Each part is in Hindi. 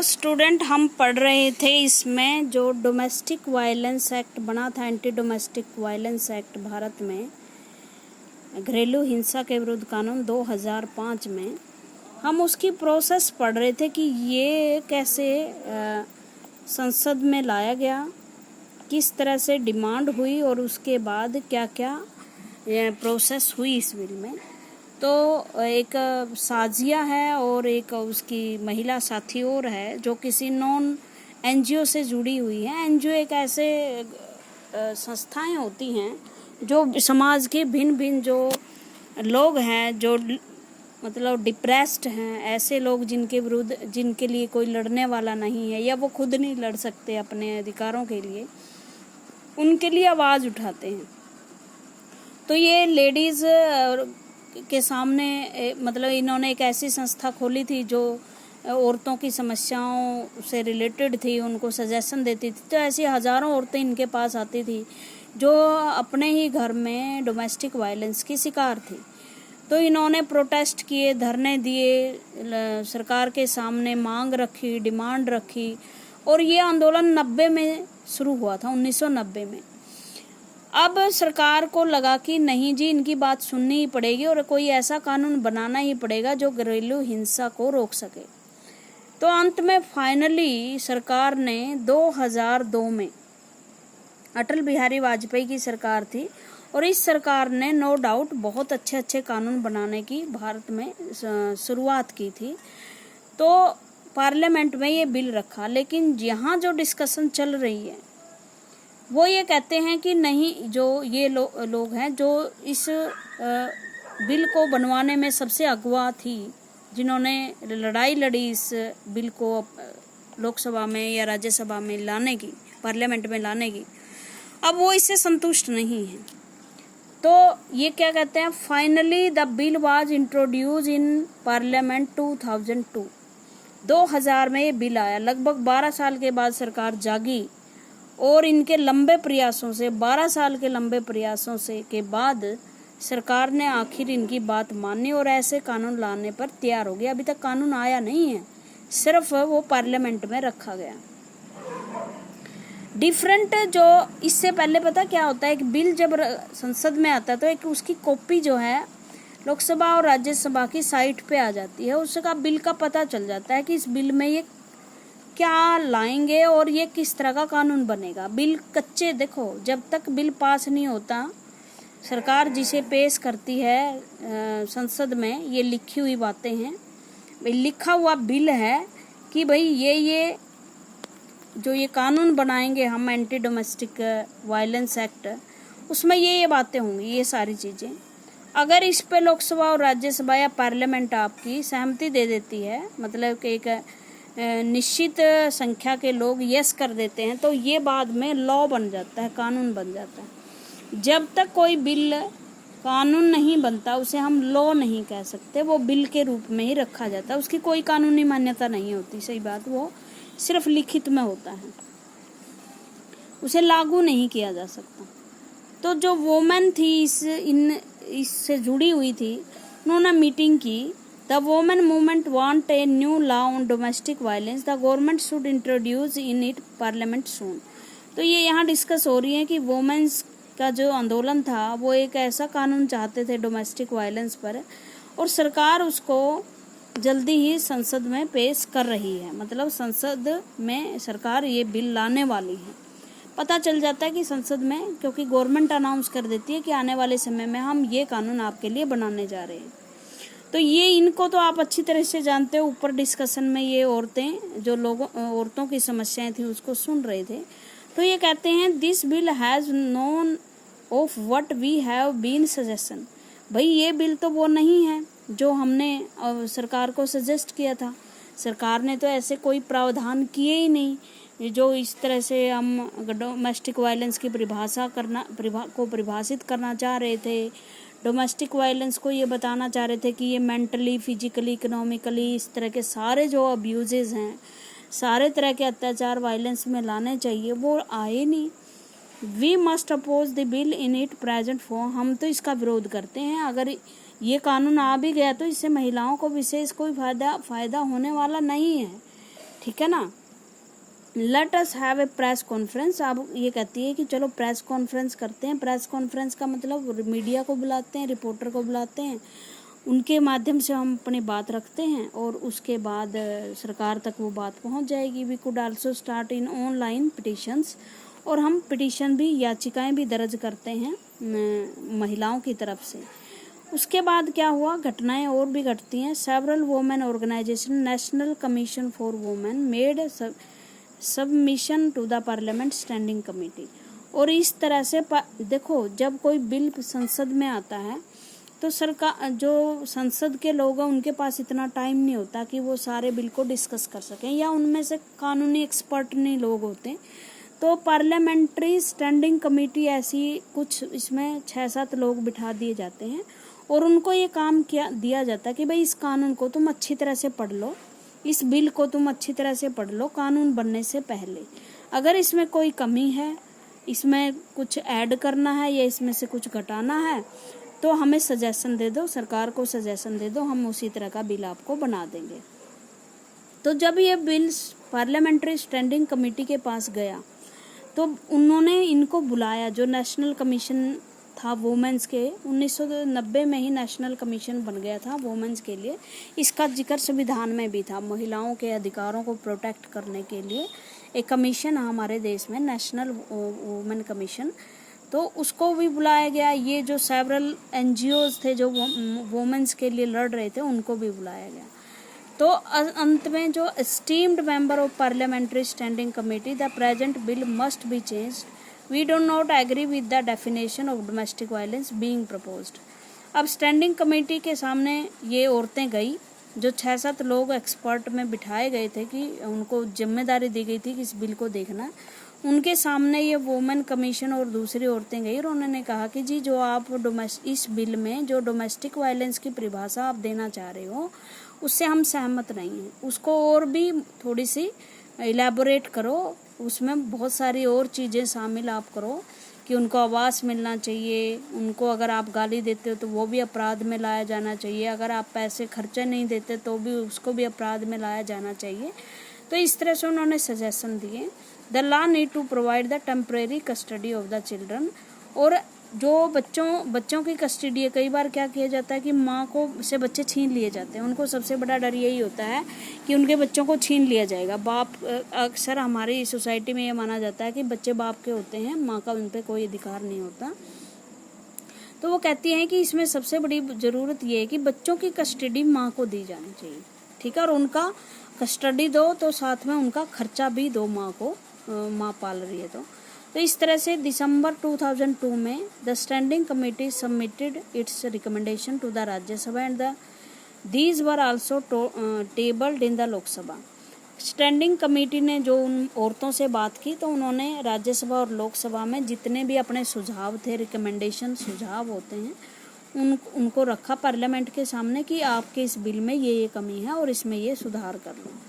स्टूडेंट हम पढ़ रहे थे इसमें जो डोमेस्टिक वायलेंस एक्ट बना था, anti domestic violence act Bharat में, घरेलू हिंसा के विरुद्ध कानून 2005 में, हम उसकी प्रोसेस पढ़ रहे थे कि ये कैसे संसद में लाया गया, किस तरह से डिमांड हुई और उसके बाद क्या क्या प्रोसेस हुई इस बिल में। तो एक साजिया है और एक उसकी महिला साथी और है जो किसी नॉन एनजीओ से जुड़ी हुई है। एनजीओ एक ऐसे संस्थाएं होती हैं जो समाज के भिन्न भिन्न जो लोग हैं, जो मतलब डिप्रेस्ड हैं, ऐसे लोग जिनके विरुद्ध, जिनके लिए कोई लड़ने वाला नहीं है या वो खुद नहीं लड़ सकते अपने अधिकारों के लिए, उनके लिए आवाज़ उठाते हैं। तो ये लेडीज़ के सामने मतलब इन्होंने एक ऐसी संस्था खोली थी जो औरतों की समस्याओं से रिलेटेड थी, उनको सजेशन देती थी। तो ऐसी हज़ारों औरतें इनके पास आती थी जो अपने ही घर में डोमेस्टिक वायलेंस की शिकार थी। तो इन्होंने प्रोटेस्ट किए, धरने दिए, सरकार के सामने मांग रखी, डिमांड रखी, और ये आंदोलन 90 में शुरू हुआ था, 1990 में। अब सरकार को लगा कि नहीं जी, इनकी बात सुननी ही पड़ेगी और कोई ऐसा कानून बनाना ही पड़ेगा जो घरेलू हिंसा को रोक सके। तो अंत में फाइनली सरकार ने 2002 में, अटल बिहारी वाजपेयी की सरकार थी, और इस सरकार ने नो डाउट बहुत अच्छे अच्छे कानून बनाने की भारत में शुरुआत की थी। तो पार्लियामेंट में ये बिल रखा, लेकिन यहाँ जो डिस्कशन चल रही है वो ये कहते हैं कि नहीं, जो ये लोग हैं जो इस बिल को बनवाने में सबसे अगवा थी, जिन्होंने लड़ाई लड़ी इस बिल को लोकसभा में या राज्यसभा में लाने की, पार्लियामेंट में लाने की, अब वो इससे संतुष्ट नहीं हैं। तो ये क्या कहते हैं, finally the bill was introduce in parliament 2002। 2000 में ये बिल आया। लगभग 12 साल के बाद सरकार जागी और इनके लंबे प्रयासों से, 12 साल के लंबे प्रयासों से के बाद सरकार ने आखिर इनकी बात मानी और ऐसे कानून लाने पर तैयार हो गया। अभी तक कानून आया नहीं है, सिर्फ वो पार्लियामेंट में रखा गया। डिफरेंट जो इससे पहले पता क्या होता है, एक बिल जब संसद में आता है तो एक उसकी कॉपी जो है लोकसभा और राज्यसभा की साइट पे आ जाती है, उसका बिल का पता चल जाता है कि इस बिल में ये क्या लाएंगे और ये किस तरह का कानून बनेगा। बिल कच्चे, देखो जब तक बिल पास नहीं होता, सरकार जिसे पेश करती है संसद में, ये लिखी हुई बातें हैं, लिखा हुआ बिल है कि भाई ये जो ये कानून बनाएंगे हम, एंटी डोमेस्टिक वायलेंस एक्ट, उसमें ये बातें होंगी, ये सारी चीज़ें। अगर इस पे लोकसभा और राज्यसभा या पार्लियामेंट आपकी सहमति दे देती है, मतलब कि एक निश्चित संख्या के लोग यस कर देते हैं, तो ये बाद में लॉ बन जाता है, कानून बन जाता है। जब तक कोई बिल कानून नहीं बनता उसे हम लॉ नहीं कह सकते, वो बिल के रूप में ही रखा जाता है, उसकी कोई कानूनी मान्यता नहीं होती। सही बात, वो सिर्फ लिखित में होता है, उसे लागू नहीं किया जा सकता। तो जो वोमेन थी इससे जुड़ी हुई थी, उन्होंने मीटिंग की। The women movement want a new law on domestic violence. The government should introduce in it parliament soon. तो ये यहाँ डिस्कस हो रही है कि वोमेन्स का जो आंदोलन था वो एक ऐसा कानून चाहते थे डोमेस्टिक वायलेंस पर, और सरकार उसको जल्दी ही संसद में पेश कर रही है। मतलब संसद में सरकार ये बिल लाने वाली है। पता चल जाता है कि संसद में, क्योंकि गवर्नमेंट अनाउंस कर देती है कि आने वाले समय में हम ये कानून आपके लिए बनाने जा रहे हैं। तो ये इनको तो आप अच्छी तरह से जानते हो। ऊपर डिस्कशन में ये औरतें, जो लोगों औरतों की समस्याएं थी उसको सुन रहे थे। तो ये कहते हैं this bill has known of what we have been suggestion. भाई ये बिल तो वो नहीं है जो हमने सरकार को सजेस्ट किया था। सरकार ने तो ऐसे कोई प्रावधान किए ही नहीं जो इस तरह से हम डोमेस्टिक वायलेंस की परिभाषित करना चाह रहे थे। डोमेस्टिक वायलेंस को ये बताना चाह रहे थे कि ये मेंटली, फिजिकली, इकोनॉमिकली, इस तरह के सारे जो अब्यूजेस हैं, सारे तरह के अत्याचार वायलेंस में लाने चाहिए, वो आए नहीं। We must oppose the bill in it present form. हम तो इसका विरोध करते हैं। अगर ये कानून आ भी गया तो इससे महिलाओं को विशेष कोई फायदा होने वाला नहीं है। ठीक है ना। Let us have a press conference. अब ये कहती है कि चलो प्रेस कॉन्फ्रेंस करते हैं। प्रेस कॉन्फ्रेंस का मतलब मीडिया को बुलाते हैं, रिपोर्टर को बुलाते हैं, उनके माध्यम से हम अपनी बात रखते हैं और उसके बाद सरकार तक वो बात पहुंच जाएगी। We could also start in online petitions, और हम पिटिशन भी, याचिकाएं भी दर्ज करते हैं महिलाओं की तरफ से। उसके बाद क्या हुआ, घटनाएं और भी घटती हैं। Several women organization, national commission for women made submission to the parliament standing committee. और इस तरह से देखो, जब कोई बिल संसद में आता है तो सरकार, जो संसद के लोग हैं, उनके पास इतना टाइम नहीं होता कि वो सारे बिल को डिस्कस कर सकें, या उनमें से कानूनी एक्सपर्ट नहीं लोग होते। तो पार्लियामेंट्री स्टैंडिंग कमेटी ऐसी कुछ, इसमें 6-7 लोग बिठा दिए जाते हैं और उनको ये काम किया दिया जाता है कि भाई इस कानून को तुम अच्छी तरह से पढ़ लो, इस बिल को तुम अच्छी तरह से पढ़ लो कानून बनने से पहले। अगर इसमें कोई कमी है, इसमें कुछ ऐड करना है या इसमें से कुछ घटाना है, तो हमें सजेशन दे दो, सरकार को सजेशन दे दो, हम उसी तरह का बिल आपको बना देंगे। तो जब ये बिल पार्लियामेंट्री स्टैंडिंग कमेटी के पास गया तो उन्होंने इनको बुलाया, जो नेशनल कमीशन था वुमेन्स के, 1990 में ही नेशनल कमीशन बन गया था वुमेन्स के लिए। इसका जिक्र संविधान में भी था, महिलाओं के अधिकारों को प्रोटेक्ट करने के लिए एक कमीशन है हमारे देश में, नेशनल वुमेन कमीशन। तो उसको भी बुलाया गया। ये जो सेवरल एनजीओज थे जो वुमेन्स के लिए लड़ रहे थे, उनको भी बुलाया गया। तो अंत में जो esteemed member of parliamentary standing committee, the present bill must be changed, we don't not agree with the definition of domestic violence being proposed. अब स्टैंडिंग कमेटी के सामने ये औरतें गई, जो 6-7 लोग एक्सपर्ट में बिठाए गए थे कि उनको जिम्मेदारी दी गई थी कि इस बिल को देखना। उनके सामने ये वुमेन कमीशन और दूसरी औरतें गई और उन्होंने कहा कि जी, जो आप इस बिल में जो डोमेस्टिक वायलेंस की परिभाषा आप देना चाह रहे हो, उससे हम सहमत नहीं हैं, उसको और भी थोड़ी सी इलेबोरेट करो, उसमें बहुत सारी और चीज़ें शामिल आप करो कि उनको आवास मिलना चाहिए, उनको अगर आप गाली देते हो तो वो भी अपराध में लाया जाना चाहिए, अगर आप पैसे खर्चे नहीं देते तो भी उसको भी अपराध में लाया जाना चाहिए। तो इस तरह से उन्होंने सजेशन दिए। The law need to provide the temporary custody of the children. और जो बच्चों की कस्टडी है, कई बार क्या किया जाता है कि माँ को से बच्चे छीन लिए जाते हैं। उनको सबसे बड़ा डर यही होता है कि उनके बच्चों को छीन लिया जाएगा। बाप, अक्सर हमारी सोसाइटी में ये माना जाता है कि बच्चे बाप के होते हैं, माँ का उन पर कोई अधिकार नहीं होता। तो वो कहती हैं कि इसमें सबसे बड़ी ज़रूरत ये है कि बच्चों की कस्टडी माँ को दी जानी चाहिए, ठीक है, और उनका कस्टडी दो तो साथ में उनका खर्चा भी दो माँ को, माँ पाल रही है तो इस तरह से दिसंबर 2002 में the standing committee submitted its recommendation to the Rajya Sabha and these were also tabled in the Lok Sabha. Standing committee ने जो उन औरतों से बात की तो उन्होंने राज्यसभा और लोकसभा में जितने भी अपने सुझाव थे, रिकमेंडेशन सुझाव होते हैं, उनको रखा पार्लियामेंट के सामने कि आपके इस बिल में ये कमी है और इसमें ये सुधार कर लो।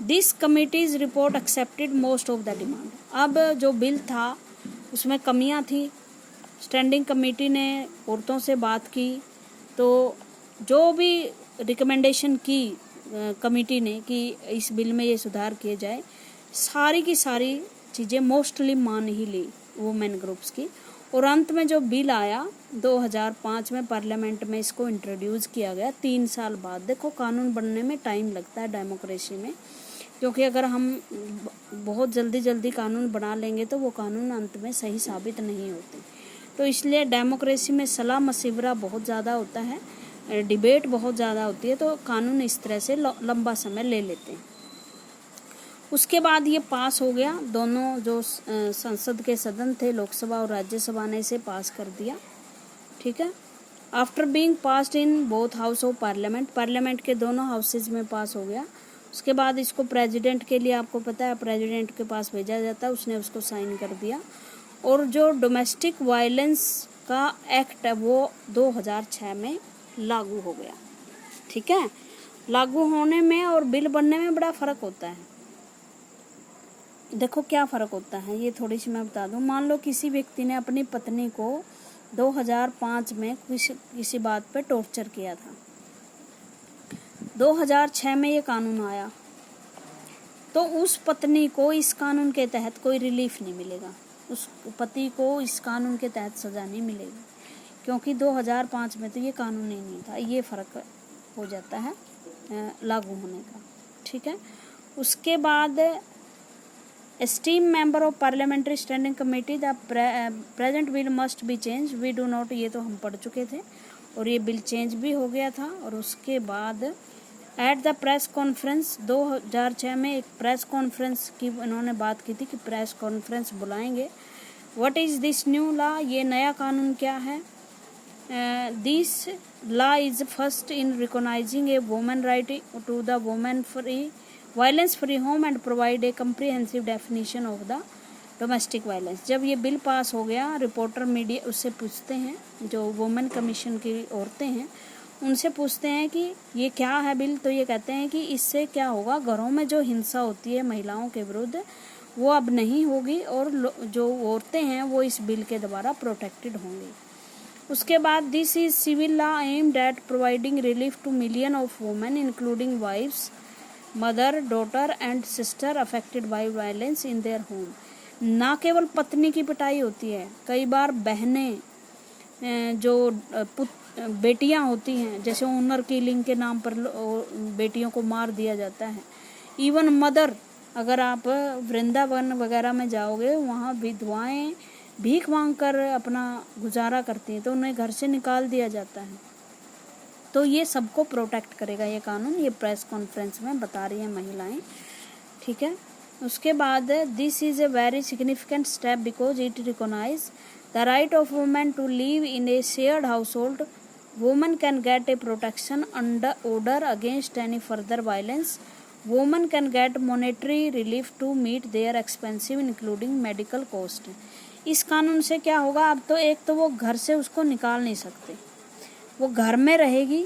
This committee's report accepted most of the demand. अब जो बिल था उसमें कमियां थी, स्टैंडिंग कमेटी ने औरतों से बात की, तो जो भी रिकमेंडेशन की कमेटी ने कि इस बिल में ये सुधार किए जाए, सारी की सारी चीज़ें मोस्टली मान ही ली वुमेन ग्रुप्स की। और अंत में जो बिल आया 2005 में पार्लियामेंट में इसको इंट्रोड्यूस किया गया 3 साल बाद। देखो, कानून बनने में टाइम लगता है डेमोक्रेसी में, क्योंकि अगर हम बहुत जल्दी कानून बना लेंगे तो वो कानून अंत में सही साबित नहीं होते। तो इसलिए डेमोक्रेसी में सलाह मशवरा बहुत ज़्यादा होता है, डिबेट बहुत ज़्यादा होती है, तो कानून इस तरह से लंबा समय ले लेते हैं। उसके बाद ये पास हो गया, दोनों जो संसद के सदन थे, लोकसभा और राज्यसभा ने इसे पास कर दिया, ठीक है। After being passed in both house of parliament के दोनों हाउसेज में पास हो गया। उसके बाद इसको प्रेसिडेंट के लिए, आपको पता है, प्रेसिडेंट के पास भेजा जाता है, उसने उसको साइन कर दिया। और जो डोमेस्टिक वायलेंस का एक्ट है वो 2006 में लागू हो गया, ठीक है। लागू होने में और बिल बनने में बड़ा फ़र्क होता है। देखो क्या फ़र्क होता है, ये थोड़ी सी मैं बता दूं। मान लो किसी व्यक्ति ने अपनी पत्नी को 2005 में किसी बात पे टॉर्चर किया था, 2006 में ये कानून आया, तो उस पत्नी को इस कानून के तहत कोई रिलीफ नहीं मिलेगा, उस पति को इस कानून के तहत सज़ा नहीं मिलेगी, क्योंकि 2005 में तो ये कानून ही नहीं था। ये फ़र्क हो जाता है लागू होने का, ठीक है। उसके बाद esteem member of parliamentary standing committee, the present bill must be change, we do not, ये तो हम पढ़ चुके थे और ये बिल चेंज भी हो गया था। और उसके बाद एट द प्रेस कॉन्फ्रेंस 2006 में एक प्रेस कॉन्फ्रेंस की इन्होंने बात की थी कि प्रेस कॉन्फ्रेंस बुलाएंगे। What is this new law, ये नया कानून क्या है। This law is first in recognizing a women right to the women free violence free home and provide a comprehensive definition of the domestic violence. जब ये बिल पास हो गया, रिपोर्टर मीडिया उससे पूछते हैं, जो वुमेन कमीशन की औरतें हैं उनसे पूछते हैं कि ये क्या है बिल, तो ये कहते हैं कि इससे क्या होगा, घरों में जो हिंसा होती है महिलाओं के विरुद्ध वो अब नहीं होगी और जो औरतें हैं वो इस बिल के द्वारा प्रोटेक्टेड होंगी। उसके बाद this is civil law aimed at providing relief to million of women including wifes, mother, daughter and sister affected by violence in their home. ना केवल पत्नी की पिटाई होती है, कई बार बहनें, जो बेटियां होती हैं, जैसे ऑनर किलिंग के नाम पर बेटियों को मार दिया जाता है। इवन मदर, अगर आप वृंदावन वगैरह में जाओगे, वहाँ विधवाएं भीख मांगकर अपना गुजारा करती हैं, तो उन्हें घर से निकाल दिया जाता है। तो ये सबको प्रोटेक्ट करेगा ये कानून, ये प्रेस कॉन्फ्रेंस में बता रही हैं महिलाएं, ठीक है। उसके बाद this is a very significant step because it recognize the right of women to live in a shared household. Women can get a protection under order against any further violence. Women can get monetary relief to meet their expensive including medical cost. इस कानून से क्या होगा, अब तो एक तो वो घर से उसको निकाल नहीं सकते, वो घर में रहेगी,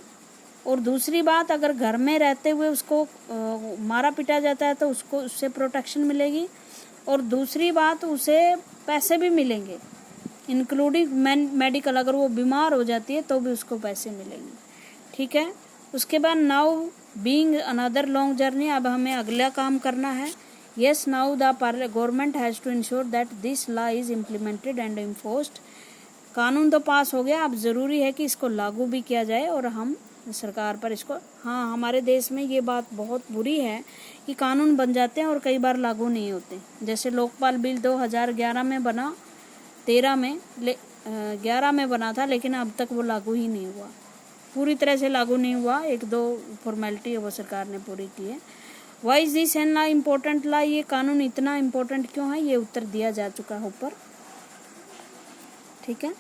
और दूसरी बात, अगर घर में रहते हुए उसको मारा पिटा जाता है तो उसको उससे प्रोटेक्शन मिलेगी, और दूसरी बात उसे पैसे भी मिलेंगे इंक्लूडिंग मेडिकल, अगर वो बीमार हो जाती है तो भी उसको पैसे मिलेंगे, ठीक है। उसके बाद now being another long journey, अब हमें अगला काम करना है। Yes, now the government has to ensure that this law is implemented and enforced. कानून तो पास हो गया, अब ज़रूरी है कि इसको लागू भी किया जाए और हम सरकार पर इसको, हाँ, हमारे देश में ये बात बहुत बुरी है कि कानून बन जाते हैं और कई बार लागू नहीं होते। जैसे लोकपाल बिल 2011 में बना, 11 में बना था, लेकिन अब तक वो लागू ही नहीं हुआ, पूरी तरह से लागू नहीं हुआ। 1-2 फॉर्मेलिटी वो सरकार ने पूरी की है। Why is this an law important law, ये कानून इतना इम्पोर्टेंट क्यों है, ये उत्तर दिया जा चुका है ऊपर, ठीक है।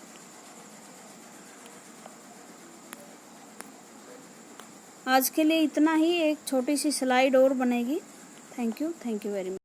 आज के लिए इतना ही, एक छोटी सी स्लाइड और बनेगी। Thank you very much.